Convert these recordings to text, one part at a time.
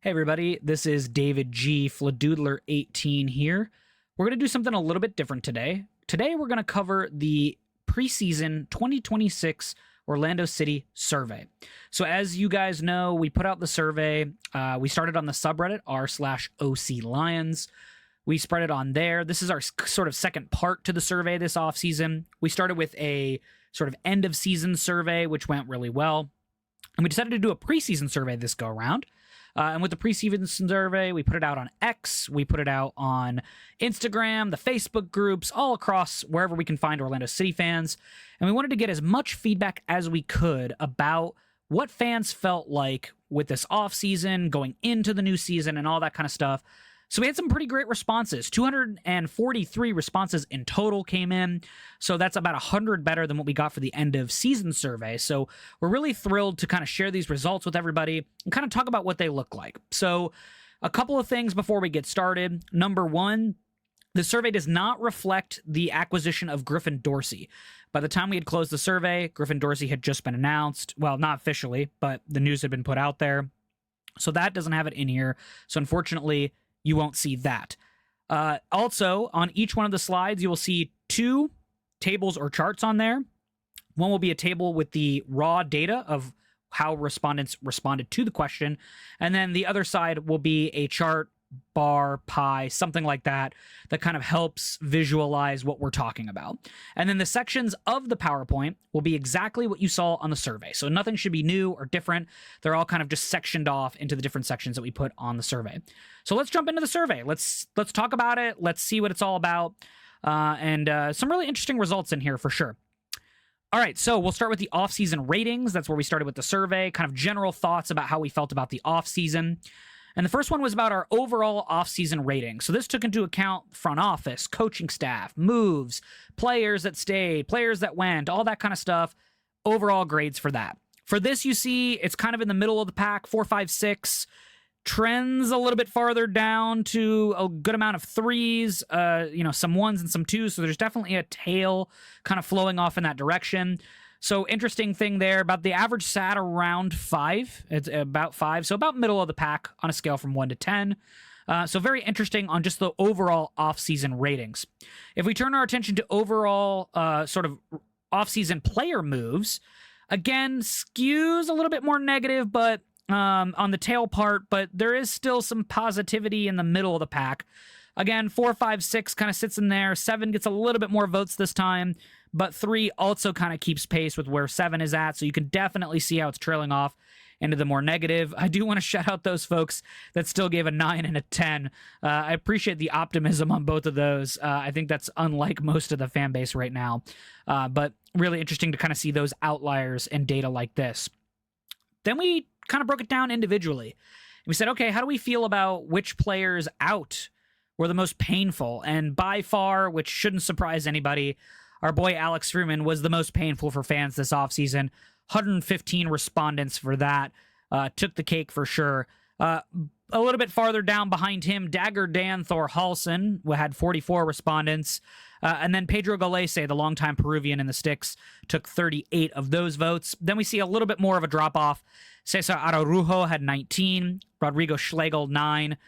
Hey everybody, this is David G. Fladoodler18 here. We're going to do something a little bit different today. Today we're going to cover the preseason 2026 Orlando City survey. So as you guys know, we put out the survey. We started on the subreddit r/OC Lions. We spread it on there. This is our sort of second part to the survey this offseason. We started with a sort of end of season survey, which went really well. And we decided to do a preseason survey this go around. And with the preseason survey, we put it out on X, we put it out on Instagram, the Facebook groups, all across wherever we can find Orlando City fans. And we wanted to get as much feedback as we could about what fans felt like with this offseason, going into the new season, and all that kind of stuff. So we had some pretty great responses. 243 responses in total came in. So that's about 100 better than what we got for the end of season survey. So we're really thrilled to kind of share these results with everybody and kind of talk about what they look like. So a couple of things before we get started. Number one, the survey does not reflect the acquisition of Griffin Dorsey. By the time we had closed the survey, Griffin Dorsey had just been announced. Well, not officially, but the news had been put out there. So that doesn't have it in here. So unfortunately, you won't see that. Also, on each one of the slides, you will see two tables or charts on there. One will be a table with the raw data of how respondents responded to the question. And then the other side will be a chart, bar, pie, something like that, that kind of helps visualize what we're talking about. And then the sections of the PowerPoint will be exactly what you saw on the survey. So nothing should be new or different. They're all kind of just sectioned off into the different sections that we put on the survey. So let's jump into the survey. Let's talk about it. Let's see what it's all about. And some really interesting results in here for sure. All right, so we'll start with the off-season ratings. That's where we started with the survey, kind of general thoughts about how we felt about the off-season. And the first one was about our overall offseason rating. So this took into account front office, coaching staff, moves, players that stayed, players that went, all that kind of stuff. Overall grades for that. For this, you see it's kind of in the middle of the pack, 4, 5, 6. Trends a little bit farther down to a good amount of 3s, some 1s and some 2s. So there's definitely a tail kind of flowing off in that direction. So interesting thing there, about the average sat around 5. It's about 5, so about middle of the pack on a scale from 1 to 10. So very interesting on just the overall off-season ratings. If we turn our attention to overall sort of off-season player moves, again, skews a little bit more negative, but on the tail part, but there is still some positivity in the middle of the pack. Again, 4, 5, 6 kind of sits in there. 7 gets a little bit more votes this time, but 3 also kind of keeps pace with where 7 is at, so you can definitely see how it's trailing off into the more negative. I do want to shout out those folks that still gave a 9 and a 10. I appreciate the optimism on both of those. I think that's unlike most of the fan base right now, but really interesting to kind of see those outliers in data like this. Then we kind of broke it down individually. We said, okay, how do we feel about which players out were the most painful? And by far, which shouldn't surprise anybody, our boy Alex Freeman was the most painful for fans this offseason. 115 respondents for that. Took the cake for sure. A little bit farther down behind him, Dagger Dan Thor Halson had 44 respondents. And then Pedro Galese, the longtime Peruvian in the sticks, took 38 of those votes. Then we see a little bit more of a drop-off. Cesar Araujo had 19. Rodrigo Schlegel, 9.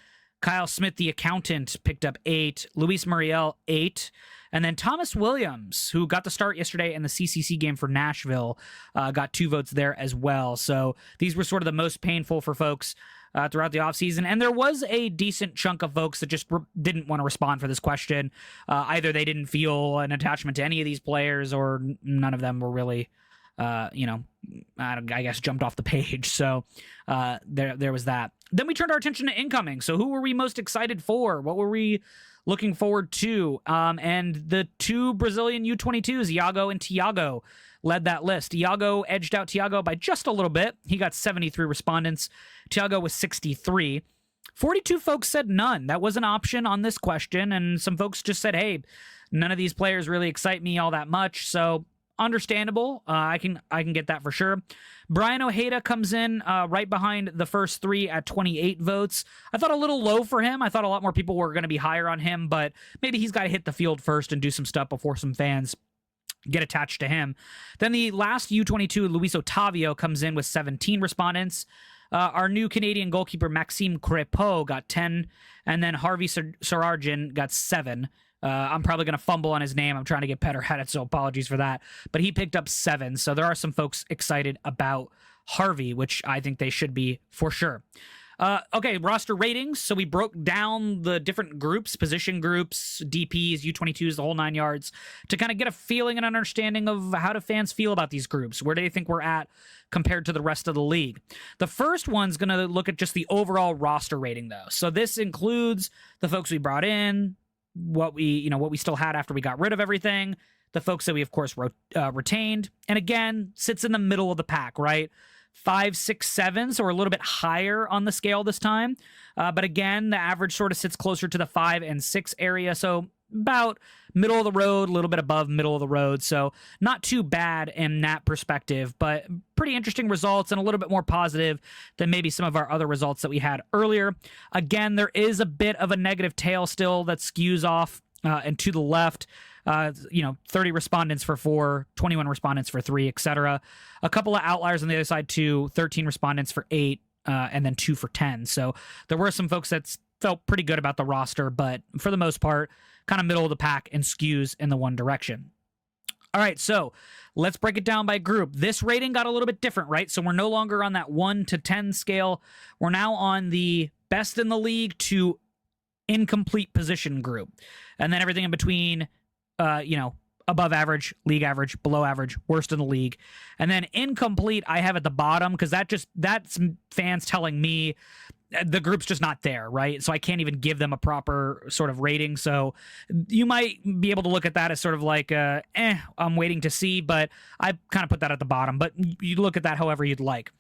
Kyle Smith, the accountant, picked up 8. Luis Muriel, 8. And then Thomas Williams, who got the start yesterday in the CCC game for Nashville, got 2 votes there as well. So these were sort of the most painful for folks throughout the offseason. And there was a decent chunk of folks that just didn't want to respond for this question. Either they didn't feel an attachment to any of these players, or none of them were really, I guess, jumped off the page. So there was that. Then we turned our attention to incoming. So who were we most excited for? What were we looking forward to? And the 2 Brazilian U22s, Iago and Thiago, led that list. Iago edged out Thiago by just a little bit. He got 73 respondents. Thiago was 63. 42 folks said none. That was an option on this question, and some folks just said, hey, none of these players really excite me all that much. So understandable. I can get that for sure. Brian Ojeda comes in right behind the first 3 at 28 votes. I thought a little low for him. I thought a lot more people were going to be higher on him, but maybe he's got to hit the field first and do some stuff before some fans get attached to him. Then the last U22, Luis Otavio, comes in with 17 respondents. Our new Canadian goalkeeper, Maxime Crépeau, got 10, and then Harvey Sararjan got 7. I'm probably going to fumble on his name. I'm trying to get better at it, so apologies for that. But he picked up 7, so there are some folks excited about Harvey, which I think they should be for sure. Okay, roster ratings. So we broke down the different groups, position groups, DPs, U22s, the whole 9 yards, to kind of get a feeling and understanding of how do fans feel about these groups. Where do they think we're at compared to the rest of the league? The first one's going to look at just the overall roster rating, though. So this includes the folks we brought in, what we still had after we got rid of everything, the folks that we, of course, retained, and again, sits in the middle of the pack, right? 5, 6, 7, so we're a little bit higher on the scale this time. But again, the average sort of sits closer to the 5 and 6 area, so about middle of the road, a little bit above middle of the road, so not too bad in that perspective, but pretty interesting results and a little bit more positive than maybe some of our other results that we had earlier. Again, there is a bit of a negative tail still that skews off and to the left. 30 respondents for 4, 21 respondents for 3, etc. A couple of outliers on the other side too, 13 respondents for 8, and then 2 for 10. So there were some folks that felt pretty good about the roster, but for the most part, kind of middle of the pack and skews in the one direction. All right, so let's break it down by group. This rating got a little bit different, right? So we're no longer on that 1 to 10 scale. We're now on the best in the league to incomplete position group. And then everything in between, above average, league average, below average, worst in the league. And then incomplete, I have at the bottom because that's fans telling me the group's just not there, right? So I can't even give them a proper sort of rating. So you might be able to look at that as sort of like, I'm waiting to see, but I kind of put that at the bottom. But you look at that however you'd like.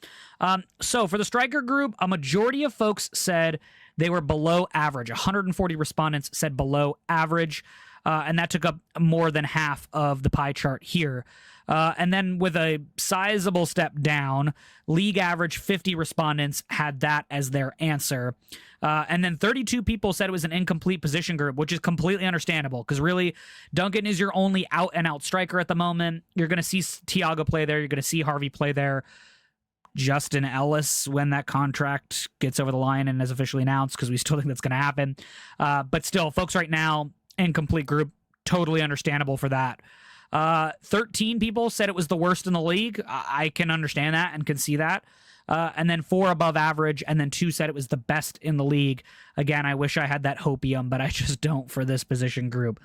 So for the striker group, a majority of folks said they were below average. 140 respondents said below average. And that took up more than half of the pie chart here. And then with a sizable step down, league average 50 respondents had that as their answer. And then 32 people said it was an incomplete position group, which is completely understandable because really Duncan is your only out-and-out striker at the moment. You're going to see Thiago play there. You're going to see Harvey play there. Justin Ellis when that contract gets over the line and is officially announced because we still think that's going to happen. But still, folks right now, incomplete group, totally understandable for that. 13 people said it was the worst in the league. I can understand that and can see that. And then 4 above average, and then 2 said it was the best in the league. Again, I wish I had that hopium, but I just don't for this position group.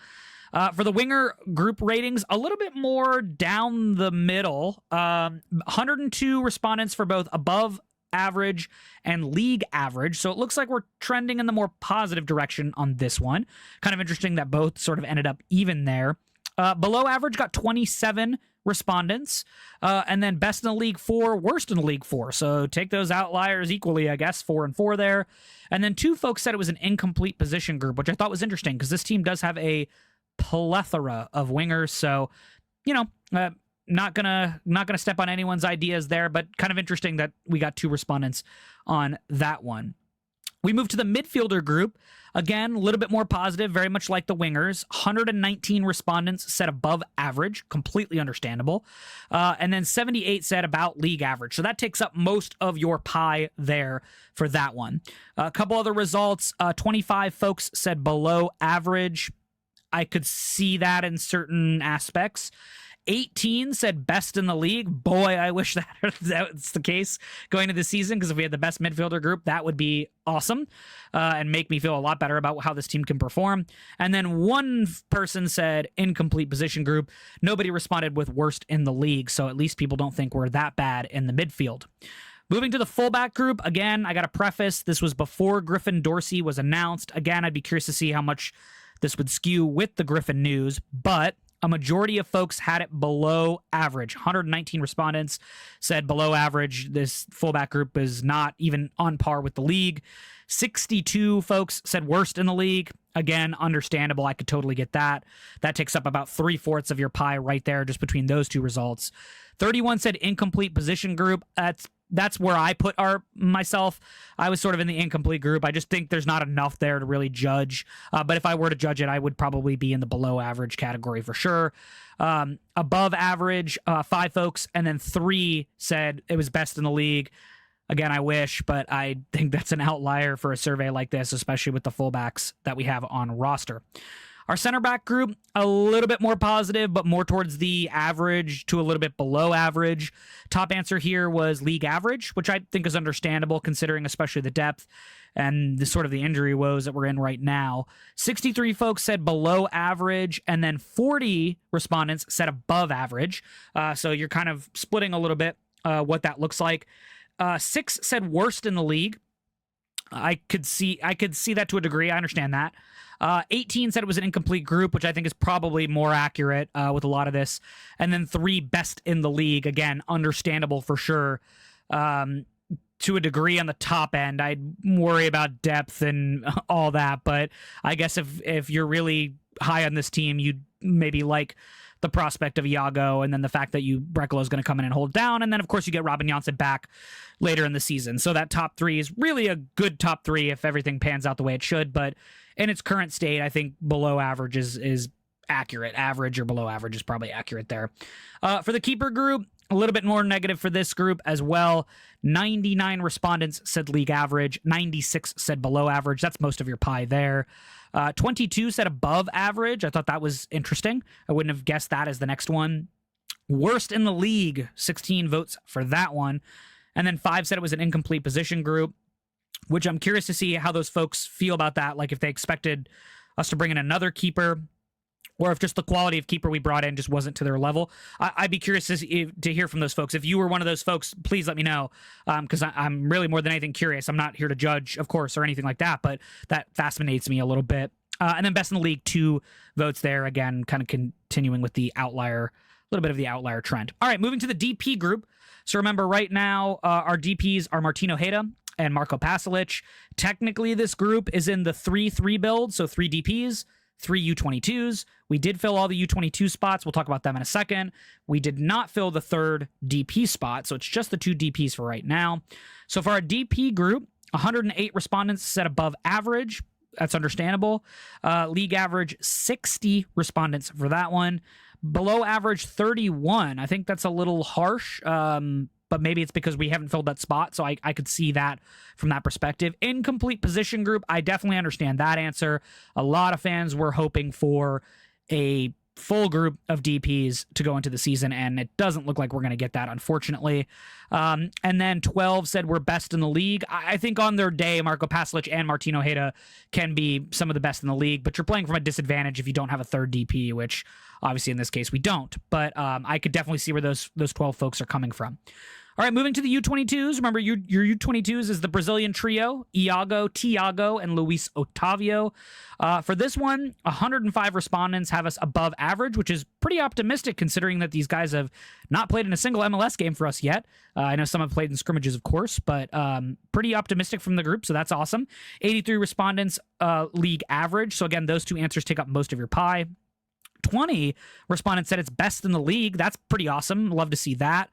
For the winger group ratings, a little bit more down the middle. 102 respondents for both above average and league average. So it looks like we're trending in the more positive direction on this one. Kind of interesting that both sort of ended up even there. Below average got 27 respondents. And then best in the league 4, worst in the league 4. So take those outliers equally, I guess, 4 and 4 there. And then 2 folks said it was an incomplete position group, which I thought was interesting because this team does have a plethora of wingers. So, not gonna step on anyone's ideas there, but kind of interesting that we got 2 respondents on that one. We move to the midfielder group. Again, a little bit more positive, very much like the wingers. 119 respondents said above average, completely understandable. And then 78 said about league average. So that takes up most of your pie there for that one. A couple other results. 25 folks said below average. I could see that in certain aspects. 18 said best in the league. Boy, I wish that's the case going into the season, because if we had the best midfielder group, that would be awesome and make me feel a lot better about how this team can perform. And then 1 person said incomplete position group. Nobody responded with worst in the league, so at least people don't think we're that bad in the midfield. Moving to the fullback group, again, I got to preface, this was before Griffin Dorsey was announced. Again, I'd be curious to see how much this would skew with the Griffin news, but a majority of folks had it below average. 119 respondents said below average. This fullback group is not even on par with the league. 62 folks said worst in the league. Again, understandable. I could totally get that. That takes up about 3/4 of your pie right there, just between those 2 results. 31 said incomplete position group. That's where I put myself. I was sort of in the incomplete group. I just think there's not enough there to really judge. But if I were to judge it, I would probably be in the below average category for sure. Above average, 5 folks, and then 3 said it was best in the league. Again, I wish, but I think that's an outlier for a survey like this, especially with the fullbacks that we have on roster. Our center back group, a little bit more positive, but more towards the average to a little bit below average. Top answer here was league average, which I think is understandable considering especially the depth and the sort of the injury woes that we're in right now. 63 folks said below average, and then 40 respondents said above average. So you're kind of splitting a little bit what that looks like. 6 said worst in the league. I could see that to a degree. I understand that. 18 said it was an incomplete group, which I think is probably more accurate with a lot of this. And then 3 best in the league. Again, understandable for sure. To a degree on the top end, I'd worry about depth and all that. But I guess if you're really high on this team, you'd maybe like the prospect of Iago, and then the fact that Brekalo is going to come in and hold down. And then, of course, you get Robin Janssen back later in the season. So that top 3 is really a good top 3 if everything pans out the way it should. But in its current state, I think below average is accurate. Average or below average is probably accurate there. For the keeper group, a little bit more negative for this group as well. 99 respondents said league average. 96 said below average. That's most of your pie there. 22 said above average. I thought that was interesting. I wouldn't have guessed that as the next one. Worst in the league, 16 votes for that one. And then 5 said it was an incomplete position group, which I'm curious to see how those folks feel about that. Like if they expected us to bring in another keeper, or if just the quality of keeper we brought in just wasn't to their level. I'd be curious to hear from those folks. If you were one of those folks, please let me know, because I'm really more than anything curious. I'm not here to judge, of course, or anything like that, but that fascinates me a little bit. And then best in the league, 2 votes there. Again, kind of continuing with the outlier, a little bit of the outlier trend. All right, moving to the DP group. So remember, right now, our DPs are Martin Ojeda and Marco Pasalic. Technically, this group is in the 3-3 build, so 3 DPs, 3 U22s. We did fill all the U22 spots. We'll talk about them in a second. We did not fill the 3rd DP spot, so it's just the 2 DPs for right now. So for our DP group, 108 respondents said above average. That's understandable. League average, 60 respondents for that one. Below average, 31. I think that's a little harsh, but maybe it's because we haven't filled that spot, so I could see that from that perspective. Incomplete position group, I definitely understand that answer. A lot of fans were hoping for a full group of DPs to go into the season, and it doesn't look like we're going to get that, unfortunately. And then 12 said we're best in the league. I think on their day, Marco Pasalic and Martin Ojeda can be some of the best in the league, but you're playing from a disadvantage if you don't have a 3rd DP, which obviously in this case we don't. But I could definitely see where those 12 folks are coming from. All right, moving to the U22s. Remember, your U22s is the Brazilian trio, Iago, Thiago, and Luis Otavio. For this one, 105 respondents have us above average, which is pretty optimistic considering that these guys have not played in a single MLS game for us yet. I know some have played in scrimmages, of course, but pretty optimistic from the group, so that's awesome. 83 respondents, league average. So again, those 2 answers take up most of your pie. 20 respondents said it's best in the league. That's pretty awesome. Love to see that.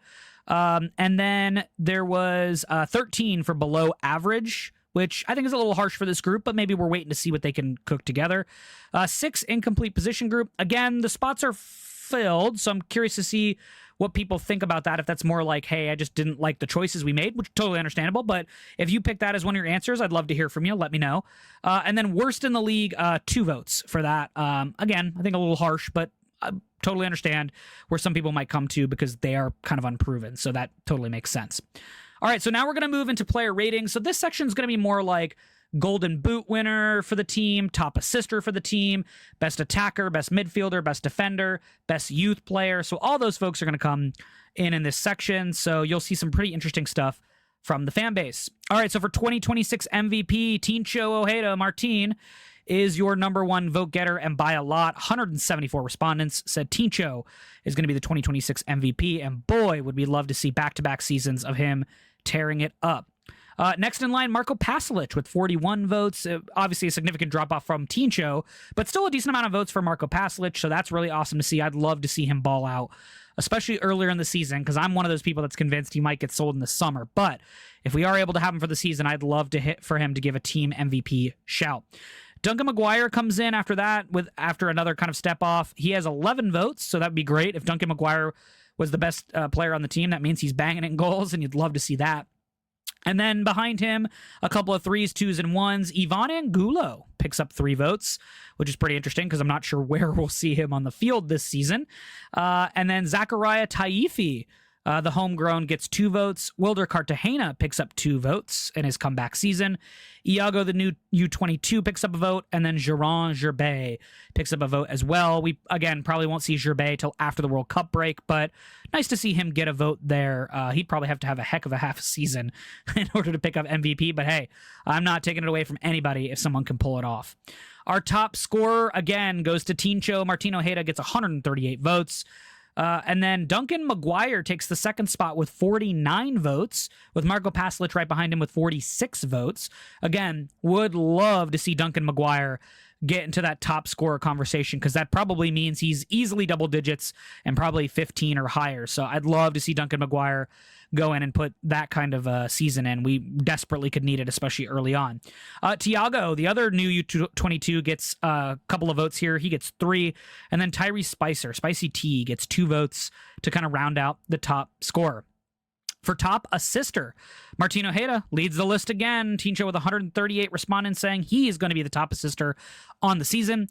And then there was 13 for below average, which I think is a little harsh for this group, but maybe we're waiting to see what they can cook together. 6 incomplete position group. Again, the spots are filled, so I'm curious to see what people think about that. If that's more like, hey, I just didn't like the choices we made, which is totally understandable. But if you pick that as one of your answers, I'd love to hear from you. Let me know. And then worst in the league, 2 votes for that. Again, I think a little harsh, but totally understand where some people might come to because they are kind of unproven. So that totally makes sense. All right, so now we're going to move into player ratings. So this section is going to be more like Golden Boot winner for the team, top assister for the team, best attacker, best midfielder, best defender, best youth player. So all those folks are going to come in this section. So you'll see some pretty interesting stuff from the fan base. All right, so for 2026 MVP, Tincho Ojeda Martin is your number 1 vote getter, and by a lot. 174 respondents said Tincho is going to be the 2026 MVP, and boy, would we love to see back-to-back seasons of him tearing it up. Next in line, Marco Pasalic with 41 votes. Obviously a significant drop-off from Tincho, but still a decent amount of votes for Marco Pasalic, so that's really awesome to see. I'd love to see him ball out, especially earlier in the season, because I'm one of those people that's convinced he might get sold in the summer. But if we are able to have him for the season, I'd love to hit for him to give a team MVP shout. Duncan McGuire comes in after that, after another kind of step off. He has 11 votes, so that'd be great. If Duncan McGuire was the best player on the team, that means he's banging in goals, and you'd love to see that. And then behind him, a couple of 3s, 2s, and 1s. Ivan Angulo picks up 3 votes, which is pretty interesting because I'm not sure where we'll see him on the field this season. And then Zachariah Taifi, the homegrown, gets 2 votes. Wilder Cartagena picks up 2 votes in his comeback season. Iago, the new U22, picks up a vote. And then Jeron Gerbet picks up a vote as well. We, again, probably won't see Gerbet till after the World Cup break, but nice to see him get a vote there. He'd probably have to have a heck of a half season in order to pick up MVP, but hey, I'm not taking it away from anybody if someone can pull it off. Our top scorer, again, goes to Tincho. Martin Ojeda gets 138 votes. And then Duncan McGuire takes the second spot with 49 votes, with Marco Pasalic right behind him with 46 votes. Again, would love to see Duncan McGuire get into that top scorer conversation, because that probably means he's easily double digits and probably 15 or higher. So I'd love to see Duncan McGuire go in and put that kind of season in. We desperately could need it, especially early on. Tiago, the other new U22, gets a couple of votes here. He gets 3. And then Tyrese Spicer, Spicy T, gets 2 votes to kind of round out the top scorer. For top assister, Martin Ojeda leads the list again. Tincho with 138 respondents saying he is going to be the top assister on the season.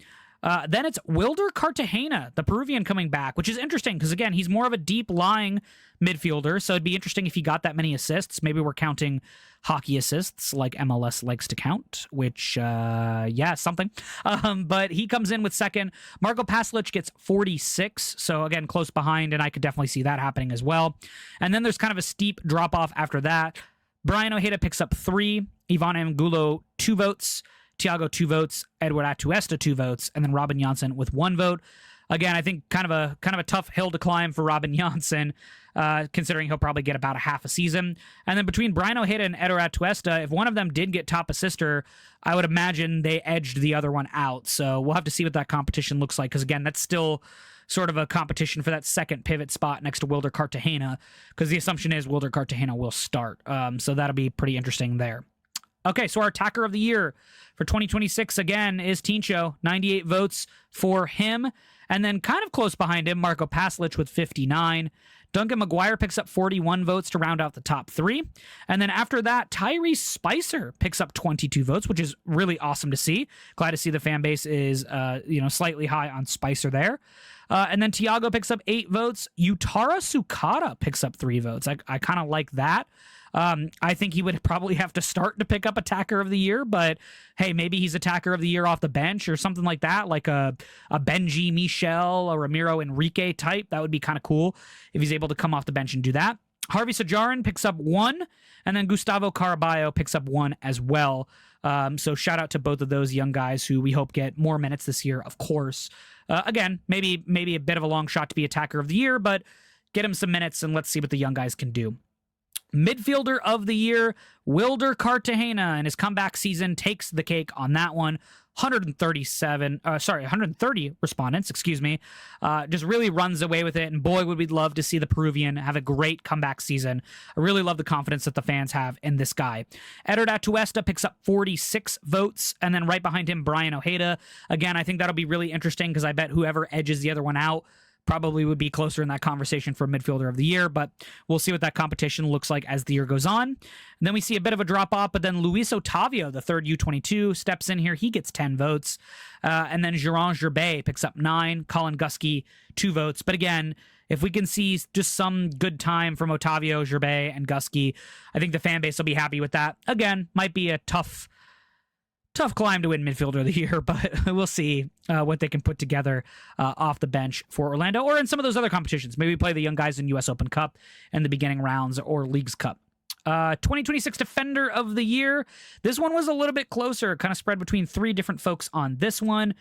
Then it's Wilder Cartagena, the Peruvian, coming back, which is interesting because, again, he's more of a deep-lying midfielder, so it'd be interesting if he got that many assists. Maybe we're counting hockey assists like MLS likes to count, which, something. But he comes in with second. Marco Pasalic gets 46, so, again, close behind, and I could definitely see that happening as well. And then there's kind of a steep drop-off after that. Brian Ojeda picks up 3, Ivan Angulo 2 votes, Tiago 2 votes, Edward Atuesta 2 votes, and then Robin Janssen with 1 vote. Again, I think kind of a tough hill to climb for Robin Janssen, considering he'll probably get about a half a season. And then between Brian Ojeda and Edward Atuesta, if one of them did get top assister, I would imagine they edged the other one out. So we'll have to see what that competition looks like, because again, that's still sort of a competition for that second pivot spot next to Wilder Cartagena, because the assumption is Wilder Cartagena will start. So that'll be pretty interesting there. Okay, so our attacker of the year for 2026, again, is Tincho. 98 votes for him. And then kind of close behind him, Marco Pasalic with 59. Duncan McGuire picks up 41 votes to round out the top 3. And then after that, Tyrese Spicer picks up 22 votes, which is really awesome to see. Glad to see the fan base is slightly high on Spicer there. And then Tiago picks up 8 votes. Utara Sukata picks up 3 votes. I kind of like that. I think he would probably have to start to pick up attacker of the year, but hey, maybe he's attacker of the year off the bench or something like that, like a Benji Michel or Ramiro Enrique type. That would be kind of cool if he's able to come off the bench and do that. Harvey Sajarin picks up 1, and then Gustavo Caraballo picks up 1 as well. So shout out to both of those young guys who we hope get more minutes this year, of course. Again, maybe a bit of a long shot to be attacker of the year, but get him some minutes and let's see what the young guys can do. Midfielder of the year, Wilder Cartagena, in his comeback season, takes the cake on that one. 130 respondents, just really runs away with it. And boy, would we love to see the Peruvian have a great comeback season. I really love the confidence that the fans have in this guy. Edward Atuesta picks up 46 votes, and then right behind him, Brian Ojeda. Again, I think that'll be really interesting because I bet whoever edges the other one out probably would be closer in that conversation for midfielder of the year, but we'll see what that competition looks like as the year goes on. And then we see a bit of a drop-off, but then Luis Otavio, the third U22, steps in here. He gets 10 votes. And then Jeron Gerbet picks up 9. Colin Gusky, 2 votes. But again, if we can see just some good time from Otavio, Gerbet, and Gusky, I think the fan base will be happy with that. Again, might be a tough climb to win midfielder of the year, but we'll see what they can put together off the bench for Orlando or in some of those other competitions. Maybe play the young guys in U.S. Open Cup in the beginning rounds or Leagues Cup. 2026 Defender of the Year. This one was a little bit closer, kind of spread between 3 different folks on this one.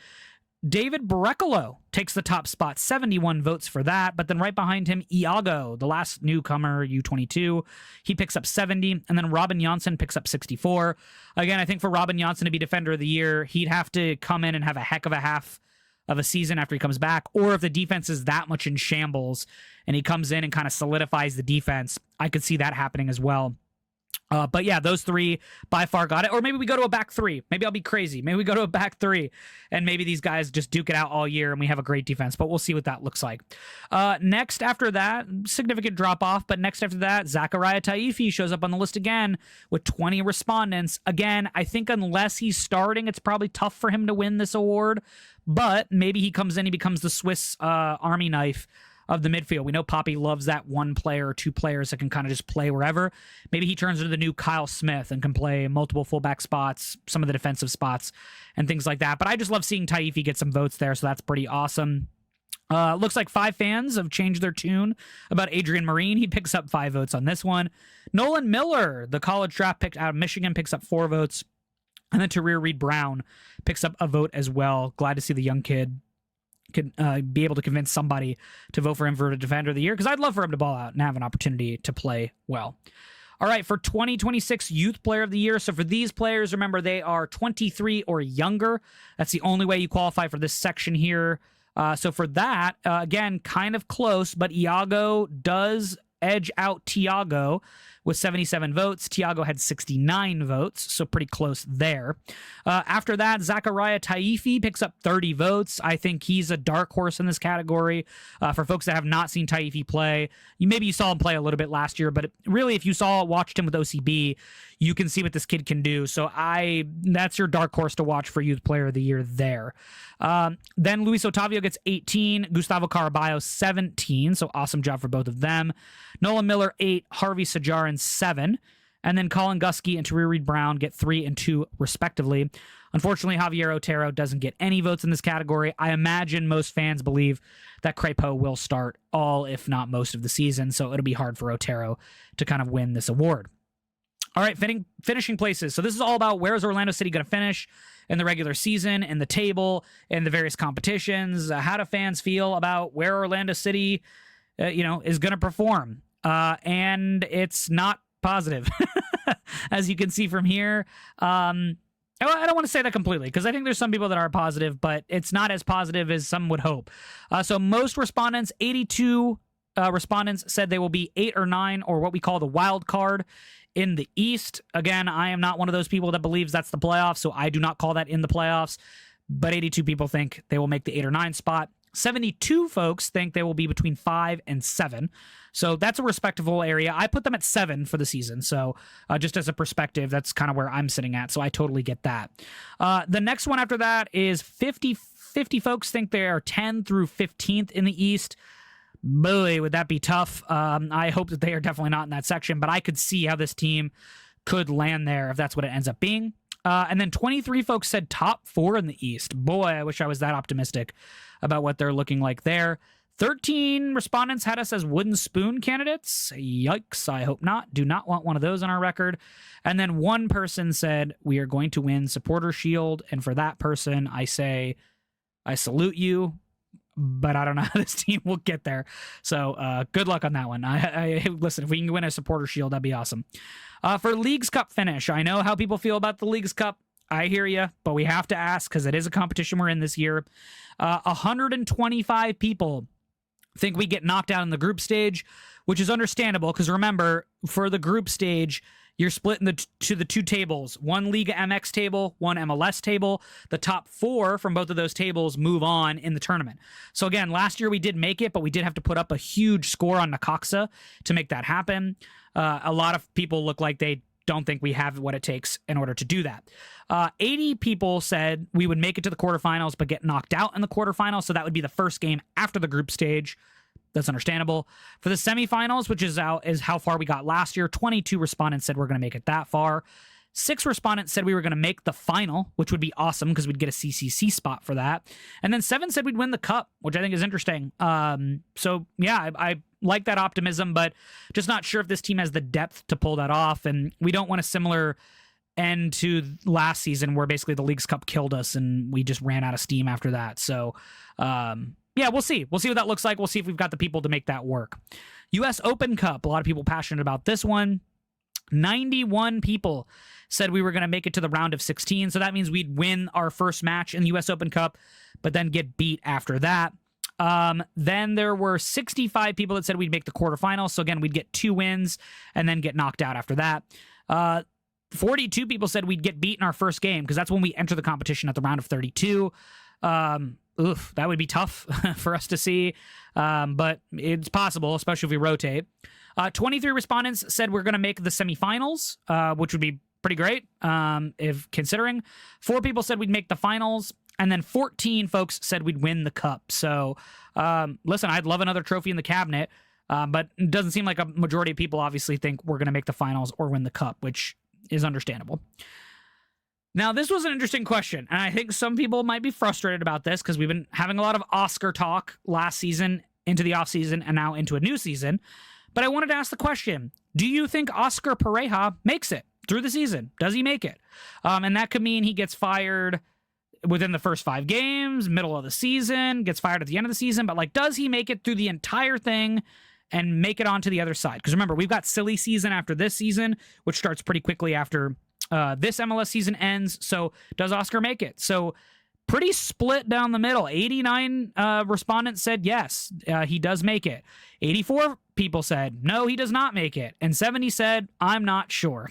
David Brecolo takes the top spot, 71 votes for that. But then right behind him, Iago, the last newcomer, U22, he picks up 70. And then Robin Janssen picks up 64. Again, I think for Robin Janssen to be Defender of the Year, he'd have to come in and have a heck of a half of a season after he comes back. Or if the defense is that much in shambles and he comes in and kind of solidifies the defense, I could see that happening as well. But yeah, those three by far got it. Or maybe we go to a back three. Maybe I'll be crazy. Maybe we go to a back three and maybe these guys just duke it out all year and we have a great defense. But we'll see what that looks like. Next after that, significant drop off. But next after that, Zachariah Taifi shows up on the list again with 20 respondents. Again, I think unless he's starting, it's probably tough for him to win this award. But maybe he comes in, he becomes the Swiss Army knife of the midfield. We know Poppy loves that one player or two players that can kind of just play wherever. Maybe he turns into the new Kyle Smith and can play multiple fullback spots, some of the defensive spots, and things like that. But I just love seeing Taifi get some votes there, so that's pretty awesome. Looks like 5 fans have changed their tune about Adrian Marine. He picks up 5 votes on this one. Nolan Miller, the college draft pick out of Michigan, picks up 4 votes. And then Tarir Reed Brown picks up a vote as well. Glad to see the young kid could be able to convince somebody to vote for him for Defender of the Year, because I'd love for him to ball out and have an opportunity to play well. All right, for 2026 Youth Player of the Year. So for these players, remember, they are 23 or younger. That's the only way you qualify for this section here. So for that, again, kind of close, but Iago does edge out Tiago with 77 votes. Tiago had 69 votes, so pretty close there. After that, Zachariah Taifi picks up 30 votes. I think he's a dark horse in this category. For folks that have not seen Taifi play, maybe you saw him play a little bit last year, but really, if you watched him with OCB, you can see what this kid can do. So that's your dark horse to watch for Youth Player of the Year there. Then Luis Otavio gets 18, Gustavo Caraballo 17, so awesome job for both of them. Nolan Miller 8, Harvey Sajarin 7, and then Colin Gusky and Tarir Reed Brown get 3 and 2 respectively. Unfortunately, Javier Otero doesn't get any votes in this category. I imagine most fans believe that Crepeau will start all, if not most, of the season, so it'll be hard for Otero to kind of win this award. All right, finishing places. So this is all about where is Orlando City going to finish in the regular season, in the table, in the various competitions. How do fans feel about where Orlando City, is going to perform? And it's not positive, as you can see from here. I don't want to say that completely, because I think there's some people that are positive, but it's not as positive as some would hope. So most respondents, 82 respondents, said they will be 8 or 9, or what we call the wild card in the East. Again, I am not one of those people that believes that's the playoffs, so I do not call that in the playoffs. But 82 people think they will make the 8 or 9 spot. 72 folks think they will be between 5 and 7. So that's a respectable area. I put them at 7 for the season. So just as a perspective, that's kind of where I'm sitting at. So I totally get that. The next one after that is 50 folks think they are 10 through 15th in the East. Boy, would that be tough. I hope that they are definitely not in that section, but I could see how this team could land there if that's what it ends up being. And then 23 folks said top 4 in the East. Boy, I wish I was that optimistic about what they're looking like there. 13 respondents had us as wooden spoon candidates. Yikes, I hope not. Do not want one of those on our record. And then one person said, we are going to win Supporter Shield. And for that person, I say, I salute you, but I don't know how this team will get there. So good luck on that one. Listen, if we can win a Supporter Shield, that'd be awesome. For Leagues Cup finish, I know how people feel about the Leagues Cup. I hear you, but we have to ask because it is a competition we're in this year. 125 people think we get knocked out in the group stage, which is understandable because remember, for the group stage, you're split into the 2 tables, one Liga MX table, one MLS table. The top 4 from both of those tables move on in the tournament. So again, last year we did make it, but we did have to put up a huge score on Necaxa to make that happen. A lot of people look like they don't think we have what it takes in order to do that. 80 people said we would make it to the quarterfinals, but get knocked out in the quarterfinals. So that would be the first game after the group stage. That's understandable. For the semifinals, which is how far we got last year, 22 respondents said we're going to make it that far. 6 respondents said we were going to make the final, which would be awesome because we'd get a CCC spot for that. And then 7 said we'd win the cup, which I think is interesting. So yeah, I like that optimism, but just not sure if this team has the depth to pull that off. And we don't want a similar end to last season where basically the Leagues Cup killed us and we just ran out of steam after that. So yeah, we'll see. We'll see what that looks like. We'll see if we've got the people to make that work. U.S. Open Cup, a lot of people passionate about this one. 91 people said we were going to make it to the round of 16. So that means we'd win our first match in the U.S. Open Cup, but then get beat after that. Then there were 65 people that said we'd make the quarterfinals. So again, we'd get 2 wins and then get knocked out after that. Uh, 42 people said we'd get beat in our first game because that's when we enter the competition at the round of 32. That would be tough for us to see, but it's possible, especially if we rotate. 23 respondents said we're going to make the semifinals, which would be pretty great if considering. 4 people said we'd make the finals, and then 14 folks said we'd win the cup. So, listen, I'd love another trophy in the cabinet, but it doesn't seem like a majority of people obviously think we're going to make the finals or win the cup, which is understandable. Now, this was an interesting question, and I think some people might be frustrated about this because we've been having a lot of Oscar talk last season into the offseason and now into a new season. But I wanted to ask the question, do you think Oscar Pareja makes it through the season? Does he make it? And that could mean he gets fired within the first 5 games, middle of the season, gets fired at the end of the season. But, like, does he make it through the entire thing and make it onto the other side? Because remember, we've got silly season after this season, which starts pretty quickly after this MLS season ends. So does Oscar make it? So pretty split down the middle. 89 respondents said yes, he does make it. 84 people said no, he does not make it. And 70 said, I'm not sure.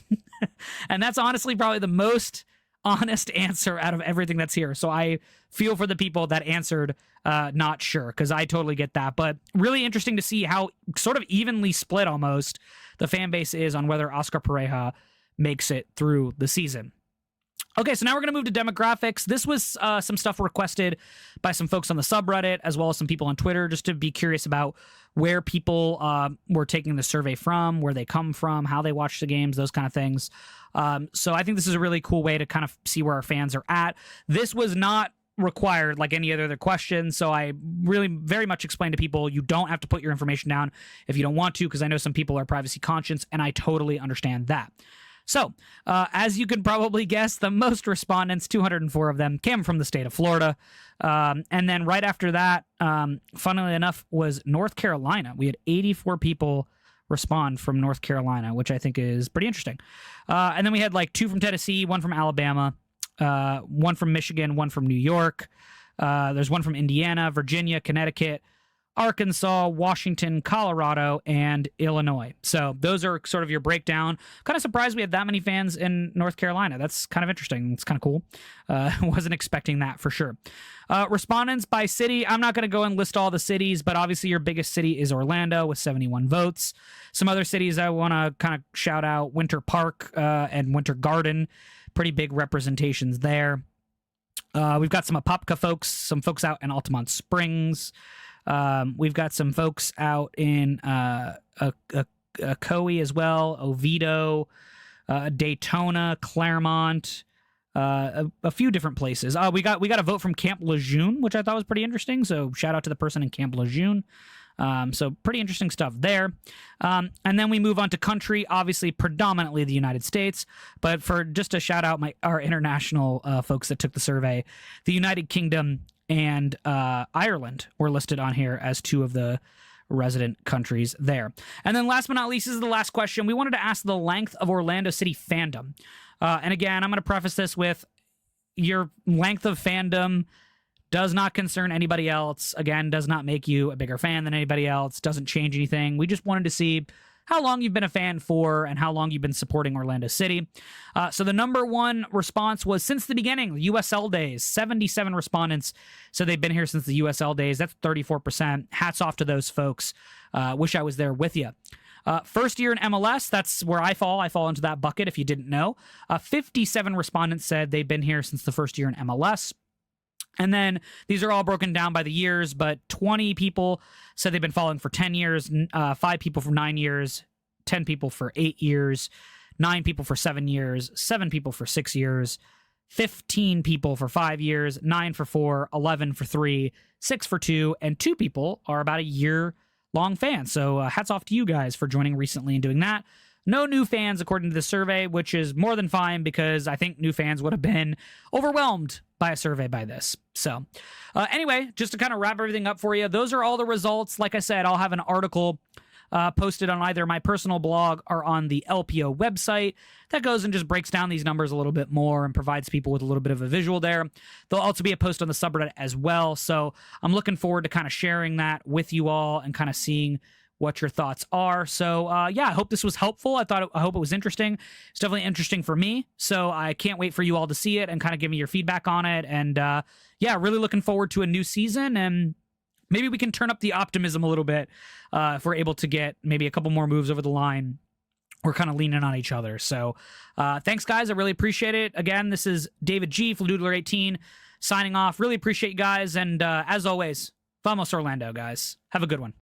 And that's honestly probably the most honest answer out of everything that's here. So I feel for the people that answered not sure, because I totally get that. But really interesting to see how sort of evenly split almost the fan base is on whether Oscar Pareja makes it through the season. Okay, so now we're going to move to demographics. This was some stuff requested by some folks on the subreddit, as well as some people on Twitter, just to be curious about where people were taking the survey from, where they come from, how they watch the games, those kind of things. So I think this is a really cool way to kind of see where our fans are at. This was not required like any other question, so I really very much explain to people you don't have to put your information down if you don't want to, because I know some people are privacy conscious, and I totally understand that. So, as you can probably guess, the most respondents, 204 of them, came from the state of Florida. And then right after that, funnily enough, was North Carolina. We had 84 people respond from North Carolina, which I think is pretty interesting. And then we had like 2 from Tennessee, 1 from Alabama, 1 from Michigan, 1 from New York. There's 1 from Indiana, Virginia, Connecticut, Arkansas, Washington, Colorado, and Illinois. So those are sort of your breakdown. Kind of surprised we had that many fans in North Carolina. That's kind of interesting. It's kind of cool. Wasn't expecting that for sure. Respondents by city. I'm not going to go and list all the cities, but obviously your biggest city is Orlando with 71 votes. Some other cities I want to kind of shout out: Winter Park and Winter Garden. Pretty big representations there. We've got some Apopka folks, some folks out in Altamont Springs. We've got some folks out in Coe as well, Oviedo, Daytona, Claremont, a few different places. We got a vote from Camp Lejeune, which I thought was pretty interesting. So shout out to the person in Camp Lejeune. So pretty interesting stuff there. And then we move on to country, obviously predominantly the United States, but for just to shout out our international folks that took the survey, the United Kingdom and Ireland were listed on here as 2 of the resident countries there. And then last but not least, this is the last question. We wanted to ask the length of Orlando City fandom. And again, I'm going to preface this with your length of fandom does not concern anybody else. Again, does not make you a bigger fan than anybody else. Doesn't change anything. We just wanted to see how long you've been a fan for and how long you've been supporting Orlando City. So the number 1 response was since the beginning, USL days. 77 respondents said they've been here since the USL days. That's 34%. Hats off to those folks. Wish I was there with you. First year in MLS, that's where I fall. I fall into that bucket if you didn't know. 57 respondents said they've been here since the first year in MLS. And then these are all broken down by the years, but 20 people said they've been following for 10 years, 5 people for 9 years, 10 people for 8 years, 9 people for 7 years, 7 people for 6 years, 15 people for 5 years, 9 for 4, 11 for 3, 6 for 2, and 2 people are about a year-long fans. So hats off to you guys for joining recently and doing that. No new fans, according to the survey, which is more than fine because I think new fans would have been overwhelmed by a survey by this. So anyway, just to kind of wrap everything up for you, those are all the results. Like I said, I'll have an article posted on either my personal blog or on the LPO website that goes and just breaks down these numbers a little bit more and provides people with a little bit of a visual there. There'll also be a post on the subreddit as well. So I'm looking forward to kind of sharing that with you all and kind of seeing what your thoughts are. So yeah, I hope this was helpful. I hope it was interesting. It's definitely interesting for me. So I can't wait for you all to see it and kind of give me your feedback on it. And yeah, really looking forward to a new season, and maybe we can turn up the optimism a little bit if we're able to get maybe a couple more moves over the line. We're kind of leaning on each other. So thanks, guys. I really appreciate it. Again, this is David G, Fladoodler18, signing off. Really appreciate you guys. And as always, Vamos Orlando, guys. Have a good one.